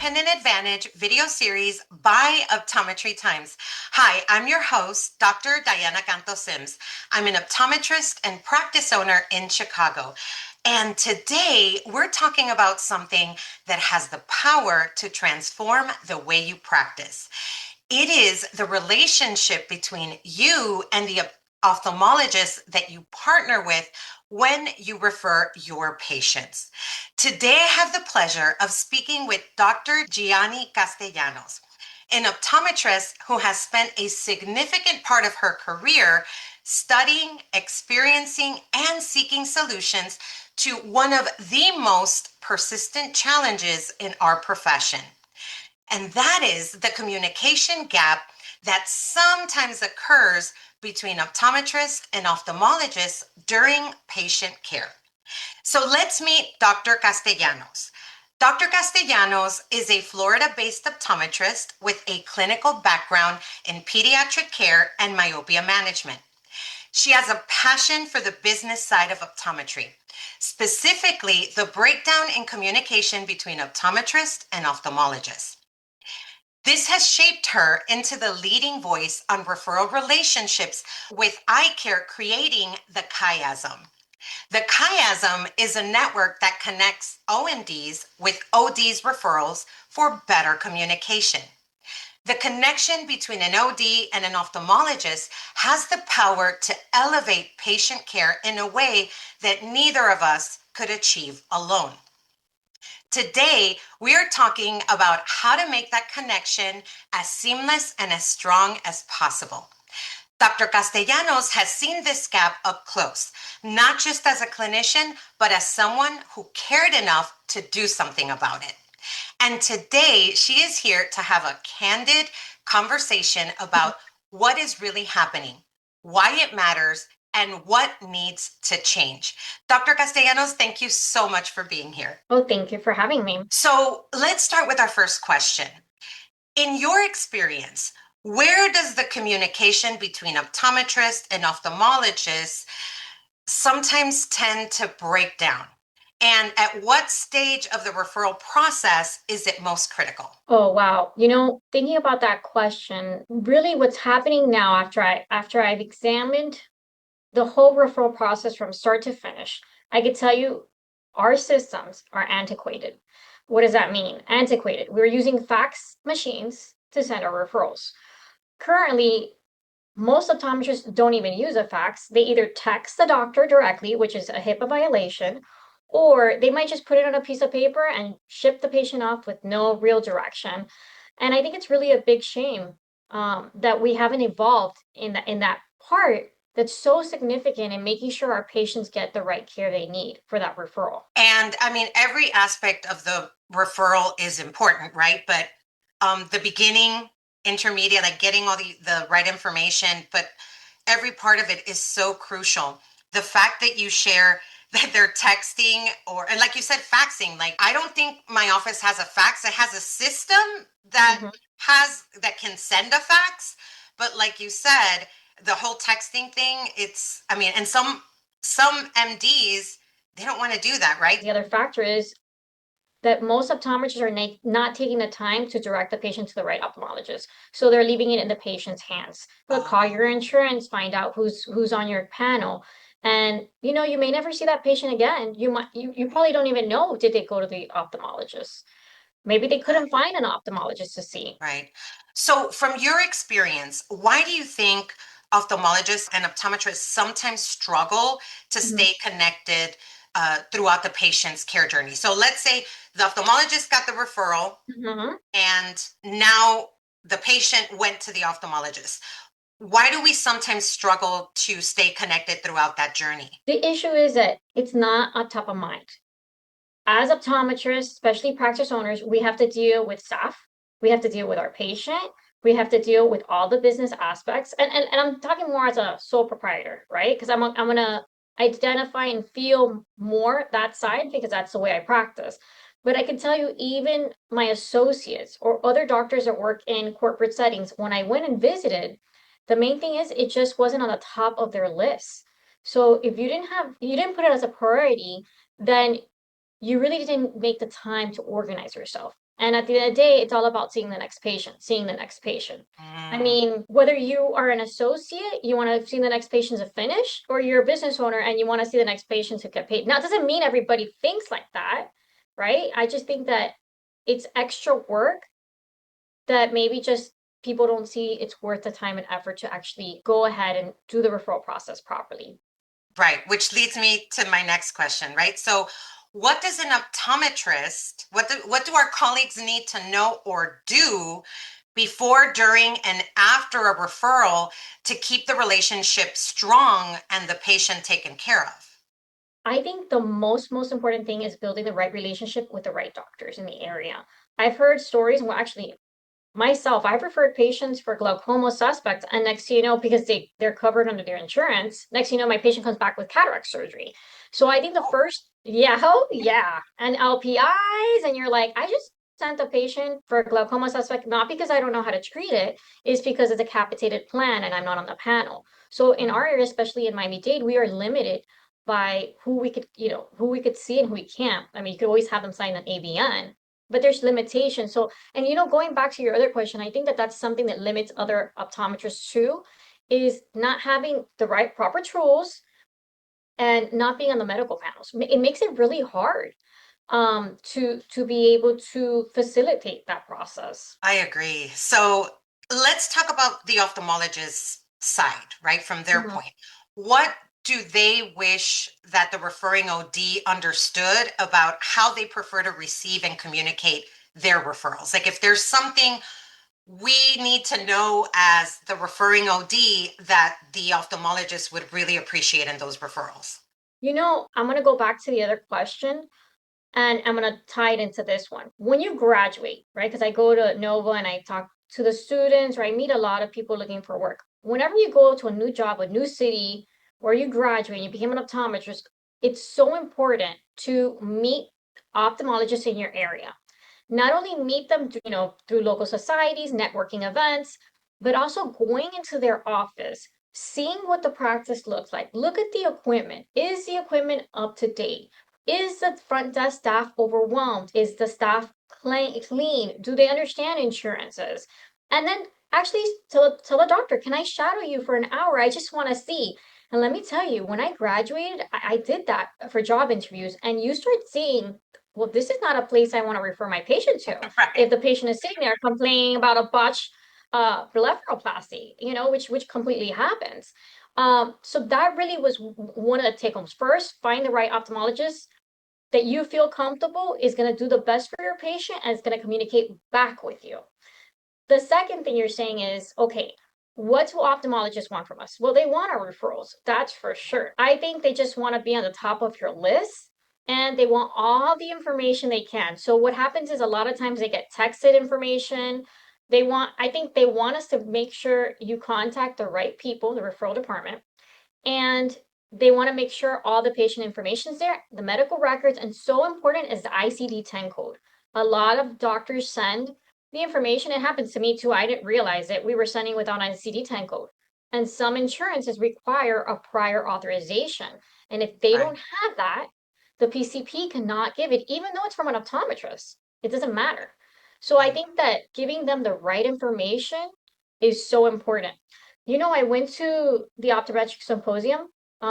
Independent Advantage video series by Optometry Times. Hi, I'm your host, Dr. Gianne Castellanos. I'm an optometrist and practice owner in Chicago. And today we're talking about something that has the power to transform the way you practice. It is the relationship between you and the ophthalmologist that you partner with when you refer your patients. Today, I have the pleasure of speaking with Dr. Gianne Castellanos, an optometrist who has spent a significant part of her career studying, experiencing, and seeking solutions to one of the most persistent challenges in our profession. And that is the communication gap that sometimes occurs between optometrists and ophthalmologists during patient care. So let's meet Dr. Castellanos. Dr. Castellanos is a Florida-based optometrist with a clinical background in pediatric care and myopia management. She has a passion for the business side of optometry, specifically the breakdown in communication between optometrists and ophthalmologists. This has shaped her into the leading voice on referral relationships with eye care, creating the chiasm. The chiasm is a network that connects OMDs with ODs referrals for better communication. The connection between an OD and an ophthalmologist has the power to elevate patient care in a way that neither of us could achieve alone. Today, we are talking about how to make that connection as seamless and as strong as possible. Dr. Castellanos has seen this gap up close, not just as a clinician, but as someone who cared enough to do something about it. And today, she is here to have a candid conversation about what is really happening, why it matters, and what needs to change. Dr. Castellanos, thank you so much for being here. Oh, thank you for having me. So let's start with our first question. In your experience, where does the communication between optometrists and ophthalmologists sometimes tend to break down? And at what stage of the referral process is it most critical? Oh, wow. Thinking about that question, really what's happening now after I've examined the whole referral process from start to finish, I could tell you our systems are antiquated. What does that mean? Antiquated. We're using fax machines to send our referrals. Currently, most optometrists don't even use a fax. They either text the doctor directly, which is a HIPAA violation, or they might just put it on a piece of paper and ship the patient off with no real direction. And I think it's really a big shame that we haven't evolved in that part that's so significant in making sure our patients get the right care they need for that referral. And I mean, every aspect of the referral is important, right? But the beginning, intermediate, like getting all the right information, but every part of it is so crucial. The fact that you share that they're texting and like you said, faxing, like I don't think my office has a fax. It has a system that that can send a fax. But like you said, the whole texting thing, and some MDs, they don't want to do that, right? The other factor is that most optometrists are not taking the time to direct the patient to the right ophthalmologist. So they're leaving it in the patient's hands. But call your insurance, find out who's on your panel. And you may never see that patient again. You probably don't even know, did they go to the ophthalmologist? Maybe they couldn't find an ophthalmologist to see. Right. So from your experience, why do you think ophthalmologists and optometrists sometimes struggle to stay connected throughout the patient's care journey? So let's say the ophthalmologist got the referral and now the patient went to the ophthalmologist. Why do we sometimes struggle to stay connected throughout that journey? The issue is that it's not on top of mind. As optometrists, especially practice owners, we have to deal with staff. We have to deal with our patient. We have to deal with all the business aspects. And I'm talking more as a sole proprietor, right? Because I'm going to identify and feel more that side because that's the way I practice. But I can tell you, even my associates or other doctors that work in corporate settings, when I went and visited, the main thing is it just wasn't on the top of their list. So if you didn't put it as a priority, then you really didn't make the time to organize yourself. And at the end of the day, it's all about seeing the next patient, seeing the next patient. I mean, whether you are an associate, you want to see the next patient to finish, or you're a business owner and you want to see the next patient to get paid. Now, it doesn't mean everybody thinks like that, right? I just think that it's extra work that maybe just people don't see it's worth the time and effort to actually go ahead and do the referral process properly. Right, which leads me to my next question, right? So, what does an optometrist, what do our colleagues need to know or do before, during, and after a referral to keep the relationship strong and the patient taken care of? I think the most important thing is building the right relationship with the right doctors in the area. I've heard stories, well, actually, myself, I've referred patients for glaucoma suspects, and next thing you know, because they're covered under their insurance, next thing you know, my patient comes back with cataract surgery. So I think the first, yeah, oh yeah, and LPIs, and you're like, I just sent a patient for a glaucoma suspect, not because I don't know how to treat it, is because it's a capitated plan and I'm not on the panel. So in our area, especially in Miami-Dade, we are limited by who we could, who we could see and who we can't. I mean, you could always have them sign an ABN, but there's limitations. So, and going back to your other question, I think that that's something that limits other optometrists too, is not having the right proper tools and not being on the medical panels. It makes it really hard to be able to facilitate that process. I agree. So let's talk about the ophthalmologist side, right? From their Mhm. point. What do they wish that the referring OD understood about how they prefer to receive and communicate their referrals? Like if there's something we need to know as the referring OD that the ophthalmologist would really appreciate in those referrals. I'm going to go back to the other question. And I'm gonna tie it into this one. When you graduate, right? Because I go to Nova and I talk to the students, or I meet a lot of people looking for work. Whenever you go to a new job, a new city, or you graduate and you become an optometrist, it's so important to meet ophthalmologists in your area. Not only meet them, through local societies, networking events, but also going into their office, seeing what the practice looks like. Look at the equipment. Is the equipment up to date? Is the front desk staff overwhelmed? Is the staff clean? Do they understand insurances? And then actually tell a doctor, can I shadow you for an hour? I just want to see. And let me tell you, when I graduated, I did that for job interviews, and you start seeing, well, this is not a place I want to refer my patient to. Right. If the patient is sitting there complaining about a botched blepharoplasty, which completely happens. So that really was one of the take homes. First, find the right ophthalmologist that you feel comfortable is going to do the best for your patient and is going to communicate back with you. The second thing you're saying is, okay, what do ophthalmologists want from us? Well, they want our referrals, that's for sure. I think they just want to be on the top of your list and they want all the information they can. So what happens is a lot of times they get texted information. I think they want us to make sure you contact the right people, the referral department, and they want to make sure all the patient information is there, the medical records, and so important is the ICD-10 code. A lot of doctors send the information. It happens to me too. I didn't realize it. We were sending without ICD-10 code. And some insurances require a prior authorization. And if they Right. don't have that, the PCP cannot give it, even though it's from an optometrist. It doesn't matter. So I Right. think that giving them the right information is so important. I went to the optometric symposium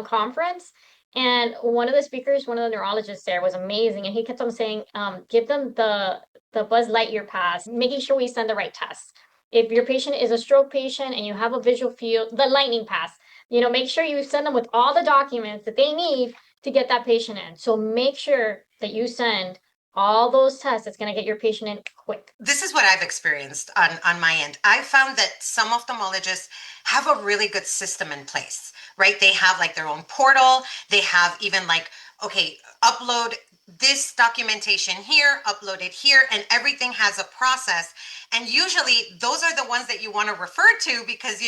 conference, and one of the speakers, one of the neurologists there, was amazing, and he kept on saying, give them the Buzz Lightyear pass, making sure we send the right tests. If your patient is a stroke patient and you have a visual field, the lightning pass, make sure you send them with all the documents that they need to get that patient in. So make sure that you send all those tests that's going to get your patient in quick. This is what I've experienced on my end. I found that some ophthalmologists have a really good system in place, right? They have like their own portal. They have even like, okay, upload this documentation here, upload it here, and everything has a process. And usually those are the ones that you want to refer to because,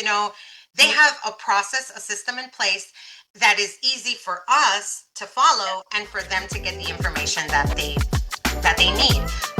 they have a process, a system in place that is easy for us to follow and for them to get the information that they need.